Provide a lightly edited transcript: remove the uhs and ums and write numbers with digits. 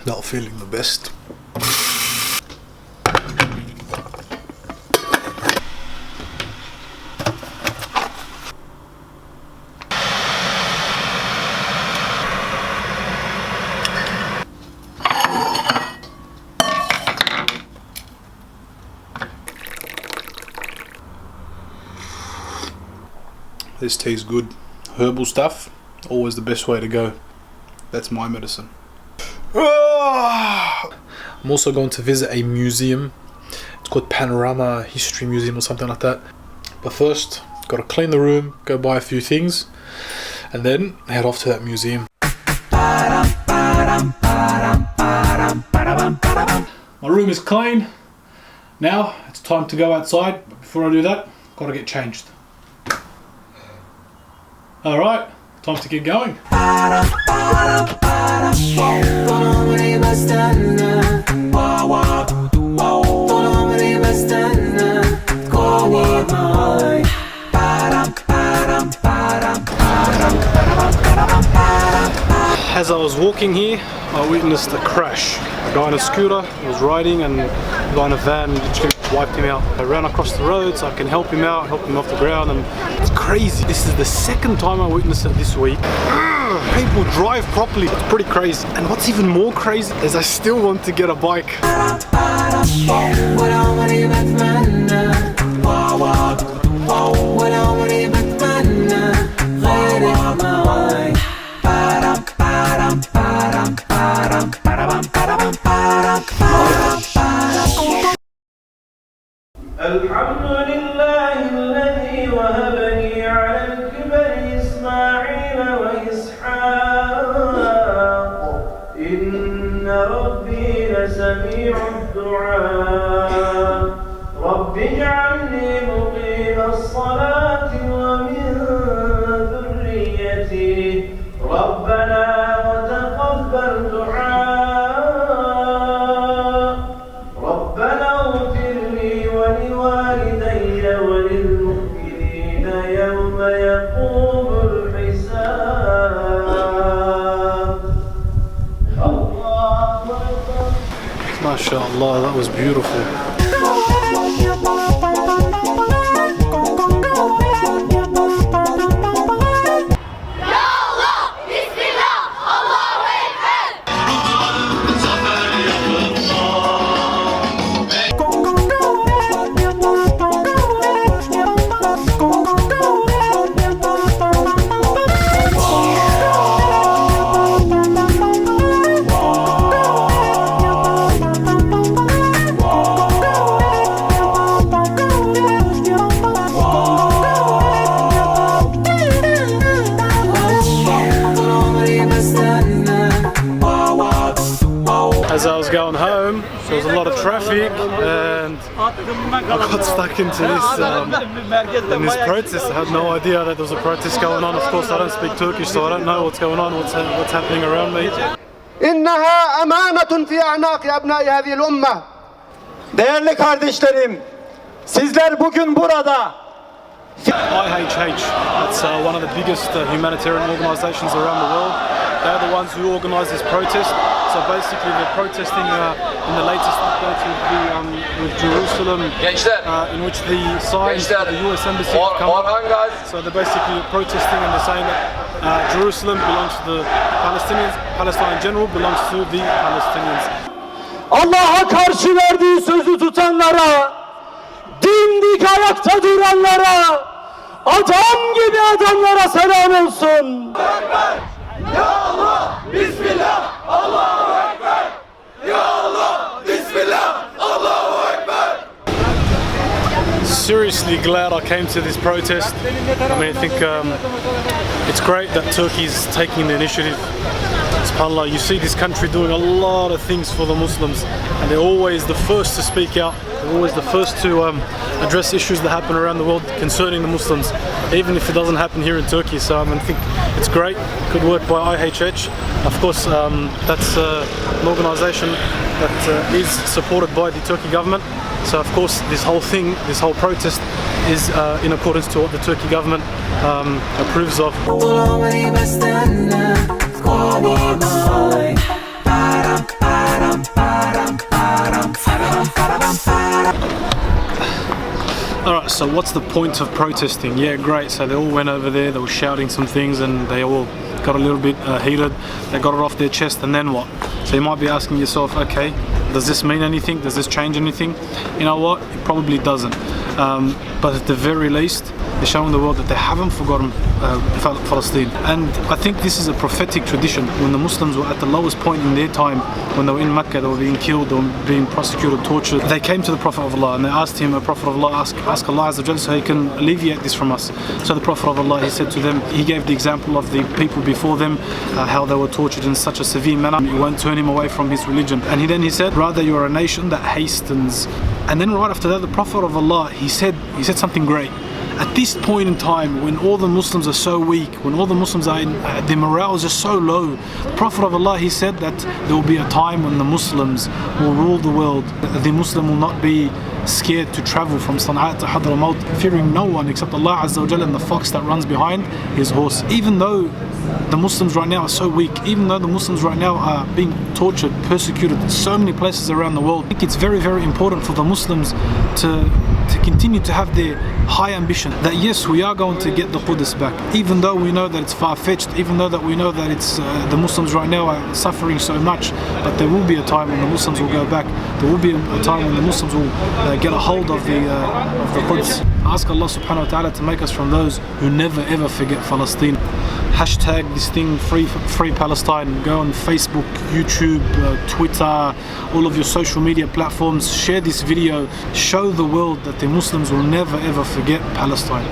Not feeling the best. This tea's good. Herbal stuff, always the best way to go. That's my medicine. I'm also going to visit a museum. It's called Panorama History Museum or something like that. But first, gotta clean the room, go buy a few things, and then head off to that museum. My room is clean. Now it's time to go outside. But before I do that, gotta get changed. Alright, time to get going. As I was walking here, I witnessed a crash. A guy on a scooter was riding and a guy in a van literally wiped him out. I ran across the road so I can help him out, help him off the ground, and it's crazy. This is the second time I witnessed it this week. People drive properly, it's pretty crazy. And what's even more crazy is I still want to get a bike. الحمد لله الذي وهبني على الكبر إسماعيل وإسحاق إن ربي لسميع الدعاء رب اجعلني مقيم الصلاة ومن ذريتي ربنا وتقبل دعاء ربنا اغفر لي ولوالدي وللمؤمنين يوم يقوم الحساب الله أكبر. MashaAllah, that was beautiful. As I was going home, there was a lot of traffic and I got stuck into this protest. I had no idea that there was a protest going on. Of course, I don't speak Turkish, so I don't know what's going on, what's happening around me. إنها أمانة في أعناق أبناء هذه الأمة. Değerli kardeşlerim, sizler bugün burada. IHH, it's one of the biggest humanitarian organisations around the world. They're the ones who organise this protest. So basically they're protesting in the latest updates with Jerusalem, in which the signs of the US Embassy have come up. So they're basically protesting and they're saying that Jerusalem belongs to the Palestinians, Palestine in general belongs to the Palestinians. Allah'a karşı verdiği sözü tutanlara, dimdik ayakta duranlara, adam gibi adamlara selam olsun. Ya Allah, Bismillah, Allahu Ekber. Ya Allah, Bismillah, Allahu Ekber. Seriously glad I came to this protest. I mean, I think it's great that Turkey is taking the initiative. SubhanAllah, you see this country doing a lot of things for the Muslims, and they're always the first to speak out. They're always the first to address issues that happen around the world concerning the Muslims, even if it doesn't happen here in Turkey. So I think it's great, good work by IHH. Of course, that's an organisation that is supported by the Turkey government. So of course, this whole thing, this whole protest is in accordance to what the Turkey government approves of. طول عمري بستنى تكوني معاي So what's the point of protesting? Yeah, great. So they all went over there, they were shouting some things and they all got a little bit heated. They got it off their chest, and then what? So you might be asking yourself, okay, does this mean anything? Does this change anything? You know what? It probably doesn't. But at the very least, they're showing the world that they haven't forgotten Palestine. And I think this is a prophetic tradition. When the Muslims were at the lowest point in their time, when they were in Mecca, they were being killed, they were being prosecuted, tortured, they came to the Prophet of Allah and they asked him, Prophet of Allah, ask Allah Azza wa Jalla so he can alleviate this from us. So the Prophet of Allah, he said to them, he gave the example of the people before them, how they were tortured in such a severe manner, it won't turn him away from his religion. And he said, rather you are a nation that hastens. And then right after that, the Prophet of Allah, he said something great. At this point in time, when all the Muslims are so weak, when all the Muslims are their morale is just so low, the Prophet of Allah, he said that there will be a time when the Muslims will rule the world. The Muslim will not be scared to travel from Sana'a to Hadramaut, fearing no one except Allah Azza wa Jalla and the fox that runs behind his horse. Even though the Muslims right now are so weak, even though the Muslims right now are being tortured, persecuted in so many places around the world, I think it's very, very important for the Muslims to continue to have their high ambition that yes, we are going to get the Qudus back, even though we know that it's far-fetched, even though that we know that it's the Muslims right now are suffering so much, but there will be a time when the Muslims will go back. There will be a time when the Muslims will get a hold of the Quds. Ask Allah subhanahu wa ta'ala to make us from those who never ever forget Palestine. Hashtag this thing, free Palestine. Go on Facebook, YouTube, Twitter, all of your social media platforms. Share this video. Show the world that the Muslims will never ever forget Palestine.